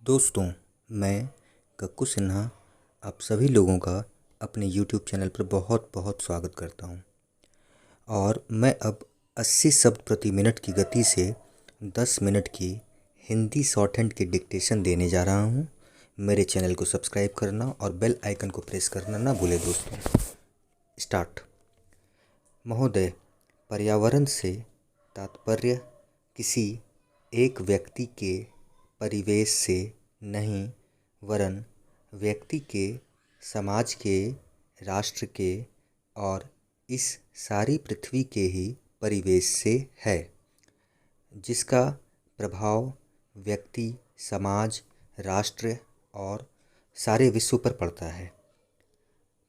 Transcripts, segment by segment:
दोस्तों, मैं कक्कू सिन्हा आप सभी लोगों का अपने YouTube चैनल पर बहुत बहुत स्वागत करता हूं। और मैं अब 80 शब्द प्रति मिनट की गति से 10 मिनट की हिंदी शॉर्ट हैंड की डिक्टेशन देने जा रहा हूं। मेरे चैनल को सब्सक्राइब करना और बेल आइकन को प्रेस करना ना भूलें दोस्तों। स्टार्ट। महोदय, पर्यावरण से तात्पर्य किसी एक व्यक्ति के परिवेश से नहीं वरन व्यक्ति के, समाज के, राष्ट्र के और इस सारी पृथ्वी के ही परिवेश से है, जिसका प्रभाव व्यक्ति, समाज, राष्ट्र और सारे विश्व पर पड़ता है।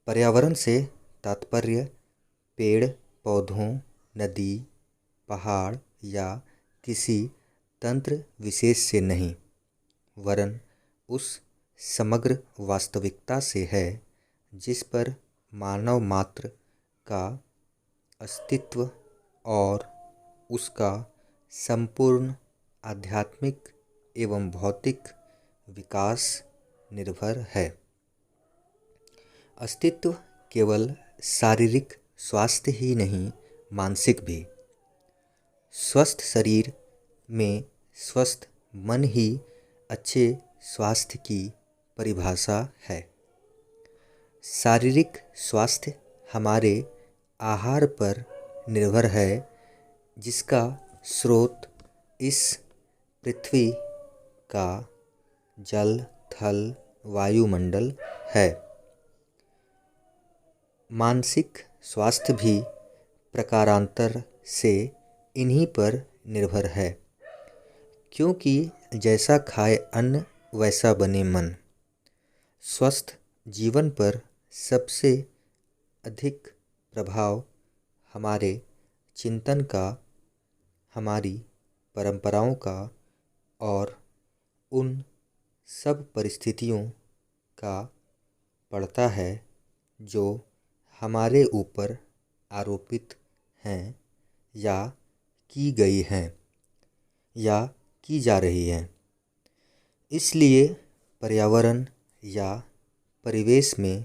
पर्यावरण से तात्पर्य पेड़ पौधों, नदी, पहाड़ या किसी तंत्र विशेष से नहीं वरन उस समग्र वास्तविकता से है जिस पर मानव मात्र का अस्तित्व और उसका संपूर्ण आध्यात्मिक एवं भौतिक विकास निर्भर है। अस्तित्व केवल शारीरिक स्वास्थ्य ही नहीं, मानसिक भी। स्वस्थ शरीर में स्वस्थ मन ही अच्छे स्वास्थ्य की परिभाषा है। शारीरिक स्वास्थ्य हमारे आहार पर निर्भर है, जिसका स्रोत इस पृथ्वी का जल, थल, वायुमंडल है। मानसिक स्वास्थ्य भी प्रकारांतर से इन्हीं पर निर्भर है, क्योंकि जैसा खाए अन्न वैसा बने मन। स्वस्थ जीवन पर सबसे अधिक प्रभाव हमारे चिंतन का, हमारी परंपराओं का और उन सब परिस्थितियों का पड़ता है जो हमारे ऊपर आरोपित हैं या की गई हैं या की जा रही हैं। इसलिए पर्यावरण या परिवेश में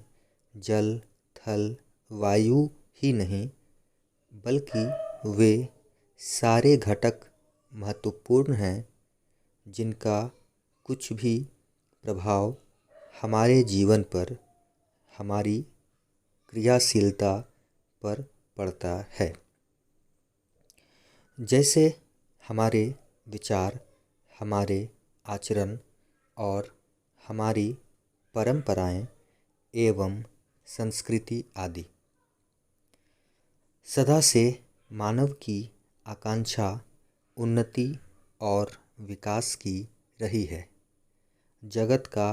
जल, थल, वायु ही नहीं बल्कि वे सारे घटक महत्वपूर्ण हैं जिनका कुछ भी प्रभाव हमारे जीवन पर, हमारी क्रियाशीलता पर पड़ता है। जैसे हमारे विचार, हमारे आचरण और हमारी परंपराएं एवं संस्कृति आदि। सदा से मानव की आकांक्षा उन्नति और विकास की रही है। जगत का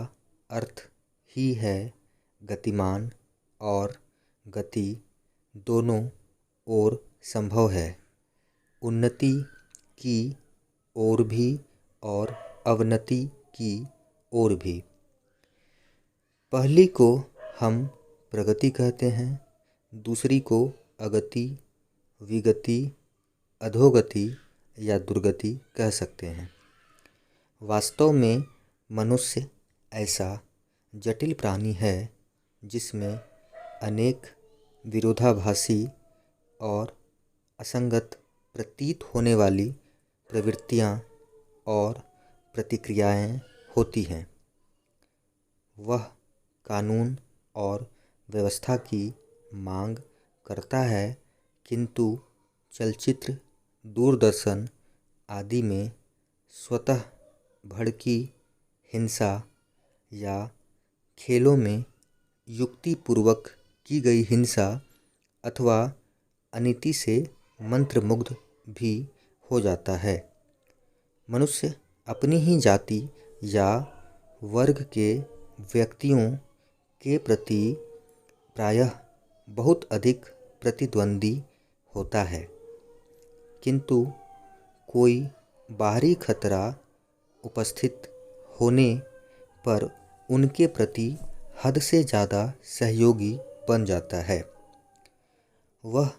अर्थ ही है गतिमान और गति दोनों ओर संभव है, उन्नति की ओर भी और अवनति की ओर भी। पहली को हम प्रगति कहते हैं, दूसरी को अगति, विगति, अधोगति या दुर्गति कह सकते हैं। वास्तव में मनुष्य ऐसा जटिल प्राणी है जिसमें अनेक विरोधाभासी और असंगत प्रतीत होने वाली प्रवृत्तियां और प्रतिक्रियाएं होती हैं। वह कानून और व्यवस्था की मांग करता है, किंतु चलचित्र, दूरदर्शन आदि में स्वतः भड़की हिंसा या खेलों में युक्तिपूर्वक की गई हिंसा अथवा अनीति से मंत्रमुग्ध भी हो जाता है। मनुष्य अपनी ही जाति या वर्ग के व्यक्तियों के प्रति प्रायः बहुत अधिक प्रतिद्वंदी होता है, किंतु कोई बाहरी खतरा उपस्थित होने पर उनके प्रति हद से ज़्यादा सहयोगी बन जाता है। वह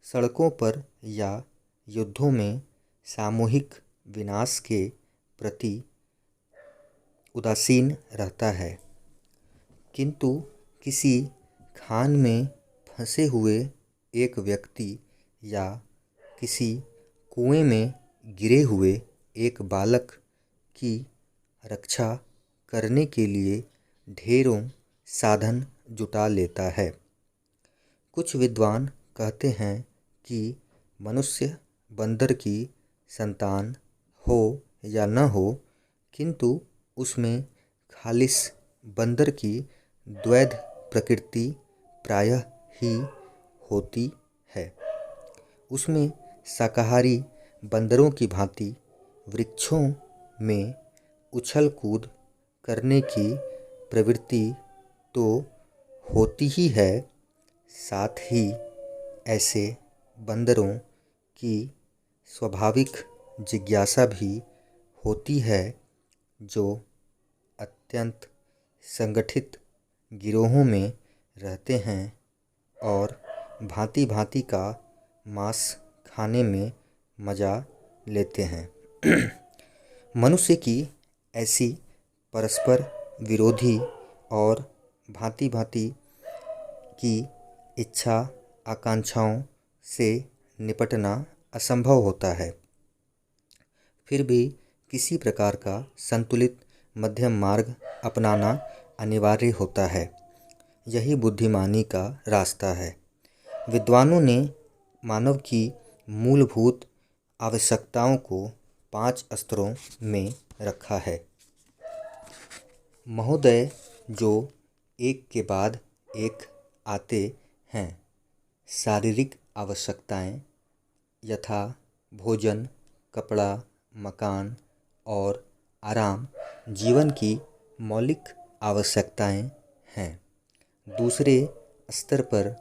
सड़कों पर या युद्धों में सामूहिक विनाश के प्रति उदासीन रहता है, किंतु किसी खान में फंसे हुए एक व्यक्ति या किसी कुएं में गिरे हुए एक बालक की रक्षा करने के लिए ढेरों साधन जुटा लेता है। कुछ विद्वान कहते हैं कि मनुष्य बंदर की संतान हो या न हो, किंतु उसमें खालिस बंदर की द्वैध प्रकृति प्रायः ही होती है। उसमें शाकाहारी बंदरों की भांति वृक्षों में उछल कूद करने की प्रवृत्ति तो होती ही है, साथ ही ऐसे बंदरों की स्वाभाविक जिज्ञासा भी होती है जो अत्यंत संगठित गिरोहों में रहते हैं और भांति भांति का मांस खाने में मज़ा लेते हैं। मनुष्य की ऐसी परस्पर विरोधी और भांति भांति की इच्छा आकांक्षाओं से निपटना असंभव होता है। फिर भी किसी प्रकार का संतुलित मध्यम मार्ग अपनाना अनिवार्य होता है। यही बुद्धिमानी का रास्ता है। विद्वानों ने मानव की मूलभूत आवश्यकताओं को 5 स्तरों में रखा है महोदय, जो एक के बाद एक आते हैं। शारीरिक आवश्यकताएं यथा भोजन, कपड़ा, मकान और आराम जीवन की मौलिक आवश्यकताएं हैं। दूसरे स्तर पर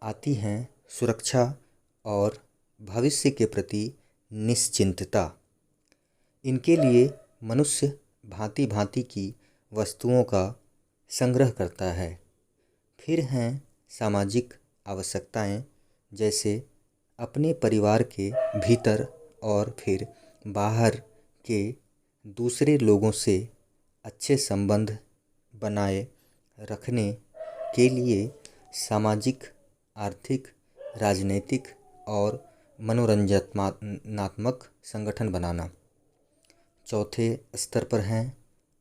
आती हैं सुरक्षा और भविष्य के प्रति निश्चिंतता। इनके लिए मनुष्य भांति भांति की वस्तुओं का संग्रह करता है। फिर हैं सामाजिक आवश्यकताएं, जैसे अपने परिवार के भीतर और फिर बाहर के दूसरे लोगों से अच्छे संबंध बनाए रखने के लिए सामाजिक, आर्थिक, राजनीतिक और मनोरंजनात्मक संगठन बनाना। चौथे स्तर पर हैं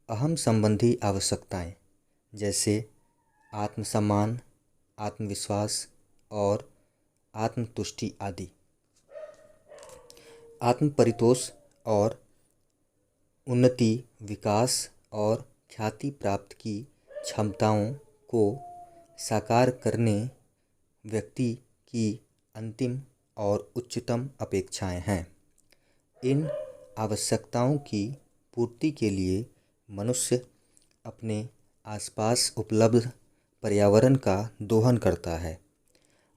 अहम संबंधी आवश्यकताएं, जैसे आत्मसम्मान, आत्मविश्वास और आत्मतुष्टि आदि। आत्मपरितोष और उन्नति, विकास और ख्याति प्राप्त की क्षमताओं को साकार करने व्यक्ति की अंतिम और उच्चतम अपेक्षाएं हैं। इन आवश्यकताओं की पूर्ति के लिए मनुष्य अपने आसपास उपलब्ध पर्यावरण का दोहन करता है।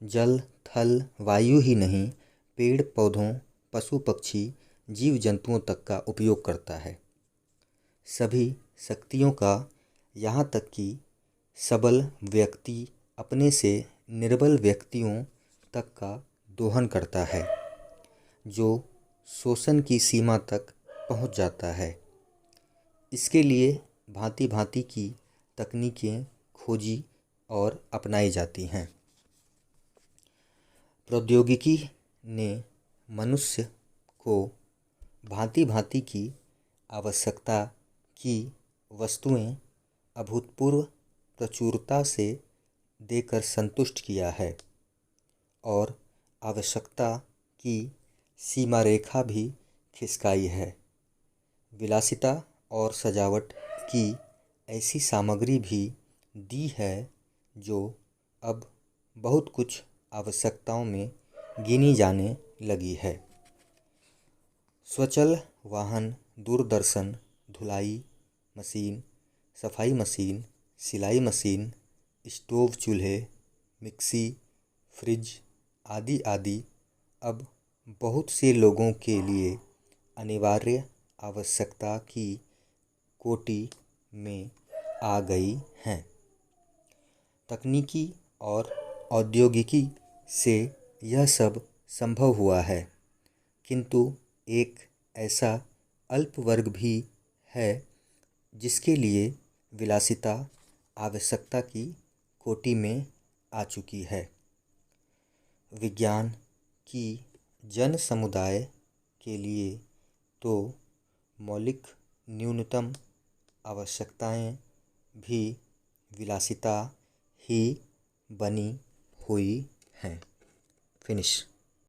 जल, थल, वायु ही नहीं, पेड़ पौधों, पशु पक्षी, जीव जंतुओं तक का उपयोग करता है। सभी शक्तियों का, यहाँ तक कि सबल व्यक्ति अपने से निर्बल व्यक्तियों तक का दोहन करता है, जो शोषण की सीमा तक पहुँच जाता है। इसके लिए भांति भांति की तकनीकें खोजी और अपनाई जाती हैं। प्रौद्योगिकी ने मनुष्य को भांति भांति की आवश्यकता की वस्तुएं अभूतपूर्व प्रचुरता से देकर संतुष्ट किया है और आवश्यकता की सीमा रेखा भी खिसकाई है। विलासिता और सजावट की ऐसी सामग्री भी दी है जो अब बहुत कुछ आवश्यकताओं में गिनी जाने लगी है। स्वचल वाहन, दूरदर्शन, धुलाई मशीन, सफाई मशीन, सिलाई मशीन, स्टोव चूल्हे, मिक्सी, फ्रिज आदि आदि अब बहुत से लोगों के लिए अनिवार्य आवश्यकता की कोटि में आ गई हैं। तकनीकी और औद्योगिकी से यह सब संभव हुआ है, किंतु एक ऐसा अल्प वर्ग भी है जिसके लिए विलासिता आवश्यकता की कोटि में आ चुकी है। विज्ञान की जन समुदाय के लिए तो मौलिक न्यूनतम आवश्यकताएं भी विलासिता ही बनी हुई हैं। फिनिश।